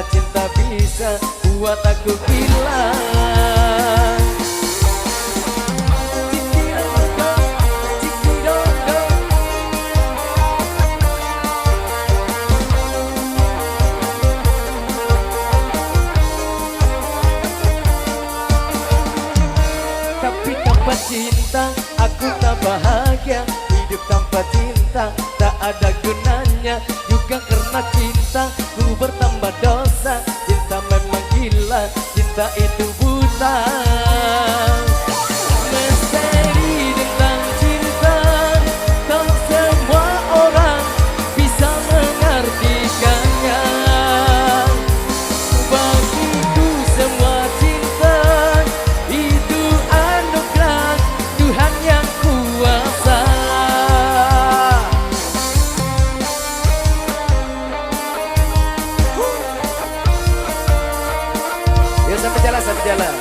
Karena cinta bisa buat aku gila. Tapi tanpa cinta aku tak bahagia. Hidup tanpa cinta tak ada gunanya. Juga karena cinta ku bertambah dosa. Cinta memang gila, cinta itu buta. Misteri tentang cinta, tak semua orang bisa mengartikannya. Bagiku semua cinta itu anugerah Tuhan yang kuasa. Yuk sampai jalan, sampai jalan.